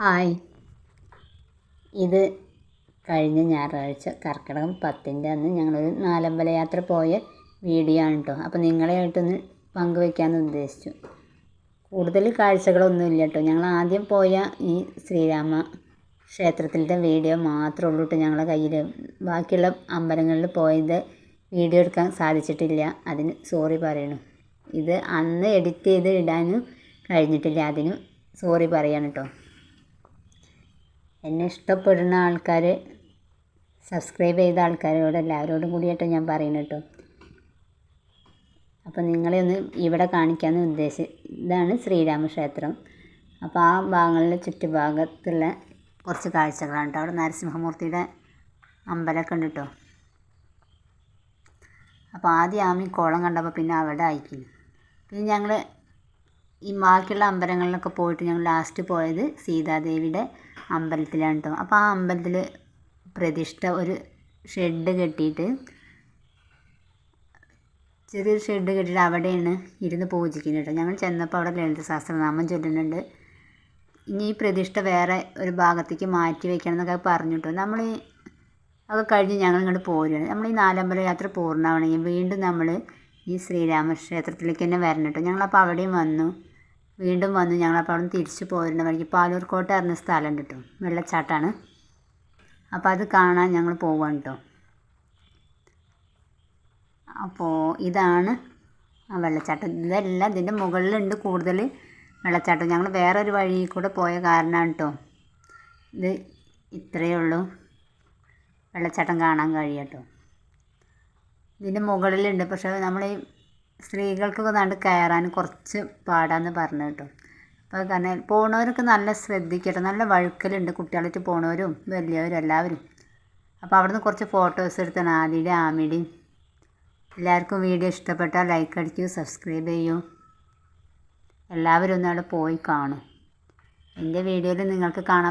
Hi, ഇത് കഴിഞ്ഞ ഞായറാഴ്ച കർക്കിടകം 10-ൻ്റെ അന്ന് ഞങ്ങളൊരു നാലമ്പല യാത്ര പോയ വീഡിയോ ആണ് കേട്ടോ. അപ്പോൾ നിങ്ങളെയായിട്ടൊന്ന് പങ്കുവയ്ക്കാമെന്ന് ഉദ്ദേശിച്ചു. കൂടുതൽ കാഴ്ചകളൊന്നുമില്ല കേട്ടോ. ഞങ്ങൾ ആദ്യം പോയ ഈ ശ്രീരാമ ക്ഷേത്രത്തിലത്തെ വീഡിയോ മാത്രമേ ഉള്ളൂ കേട്ടോ ഞങ്ങളുടെ കയ്യിൽ. ബാക്കിയുള്ള അമ്പലങ്ങളിൽ പോയത് വീഡിയോ എടുക്കാൻ സാധിച്ചിട്ടില്ല. അതിന് സോറി പറയണം. ഇത് അന്ന് എഡിറ്റ് ചെയ്ത് ഇടാനും കഴിഞ്ഞിട്ടില്ല. അതിനും സോറി പറയാണ് കേട്ടോ. എന്നെ ഇഷ്ടപ്പെടുന്ന ആൾക്കാർ, സബ്സ്ക്രൈബ് ചെയ്ത ആൾക്കാരോട് എല്ലാവരോടും കൂടിയിട്ട് ഞാൻ പറയുന്നു കേട്ടോ. അപ്പോൾ നിങ്ങളെ ഒന്ന് ഇവിടെ കാണിക്കാമെന്ന് ഉദ്ദേശിച്ച്. ഇതാണ് ശ്രീരാമക്ഷേത്രം. അപ്പോൾ ആ ഭാഗങ്ങളിലെ ചുറ്റുഭാഗത്തുള്ള കുറച്ച് കാഴ്ചകളാണ് കേട്ടോ. അവിടെ നരസിംഹമൂർത്തിയുടെ അമ്പലമൊക്കെ ഉണ്ട് കേട്ടോ. അപ്പോൾ ആദ്യം ആമി കുളം കണ്ടപ്പോൾ പിന്നെ അവിടെ അയക്കുന്നു. പിന്നെ ഞങ്ങൾ ഈ ബാക്കിയുള്ള അമ്പലങ്ങളിലൊക്കെ പോയിട്ട് ഞങ്ങൾ ലാസ്റ്റ് പോയത് സീതാദേവിയുടെ അമ്പലത്തിലാണ് കേട്ടോ. അപ്പോൾ ആ അമ്പലത്തിൽ പ്രതിഷ്ഠ ഒരു ഷെഡ് കെട്ടിയിട്ട്, ചെറിയൊരു ഷെഡ് കെട്ടിയിട്ട് അവിടെയാണ് ഇരുന്ന് പൂജിക്കുന്നത് കേട്ടോ. ഞങ്ങൾ ചെന്നപ്പോൾ അവിടെ ലളിത സഹസ്രനാമം ചൊല്ലുന്നുണ്ട്. ഇനി ഈ പ്രതിഷ്ഠ വേറെ ഒരു ഭാഗത്തേക്ക് മാറ്റി വയ്ക്കണം എന്നൊക്കെ പറഞ്ഞു കേട്ടോ. നമ്മൾ അതൊക്കെ കഴിഞ്ഞ് ഞങ്ങൾ ഇങ്ങോട്ട് പോരുകയാണ്. നമ്മൾ ഈ നാലമ്പല യാത്ര പൂർണ്ണമാണെങ്കിൽ വീണ്ടും നമ്മൾ ഈ ശ്രീരാമക്ഷേത്രത്തിലേക്ക് തന്നെ വരണം കേട്ടോ. ഞങ്ങളപ്പോൾ അവിടെയും വീണ്ടും വന്നു. ഞങ്ങളപ്പോൾ അവിടെ നിന്ന് തിരിച്ച് പോരുന്ന വഴിക്ക് പാലൂർക്കോട്ട പറഞ്ഞ സ്ഥലമുണ്ട് കേട്ടോ. വെള്ളച്ചാട്ടമാണ്. അപ്പോൾ അത് കാണാൻ ഞങ്ങൾ പോവാണ് കേട്ടോ. അപ്പോൾ ഇതാണ് ആ വെള്ളച്ചാട്ടം. ഇതെല്ലാം ഇതിൻ്റെ മുകളിലുണ്ട് കൂടുതൽ വെള്ളച്ചാട്ടം. ഞങ്ങൾ വേറൊരു വഴി കൂടെ പോയ കാരണമാണ് കേട്ടോ ഇത് ഇത്രയേ ഉള്ളൂ വെള്ളച്ചാട്ടം കാണാൻ കഴിയും കേട്ടോ. ഇതിൻ്റെ മുകളിലുണ്ട്. പക്ഷേ നമ്മൾ ഈ സ്ത്രീകൾക്കൊക്കെ നണ്ട് കയറാൻ കുറച്ച് പാടാന്ന് പറഞ്ഞു കേട്ടോ. അപ്പോൾ കാരണം പോണവരൊക്കെ നല്ല ശ്രദ്ധിക്കട്ടെ. നല്ല വഴുക്കലുണ്ട്, കുട്ടികളായിട്ട് പോണവരും വലിയവരും എല്ലാവരും. അപ്പോൾ അവിടുന്ന് കുറച്ച് ഫോട്ടോസ് എടുത്താണ് ആദിയുടെ ആമിയുടെയും. എല്ലാവർക്കും വീഡിയോ ഇഷ്ടപ്പെട്ടാൽ ലൈക്ക് അടിക്കൂ, സബ്സ്ക്രൈബ് ചെയ്യൂ. എല്ലാവരും ഒന്ന് അവിടെ പോയി കാണും. എൻ്റെ വീഡിയോയിൽ നിങ്ങൾക്ക് കാണാം.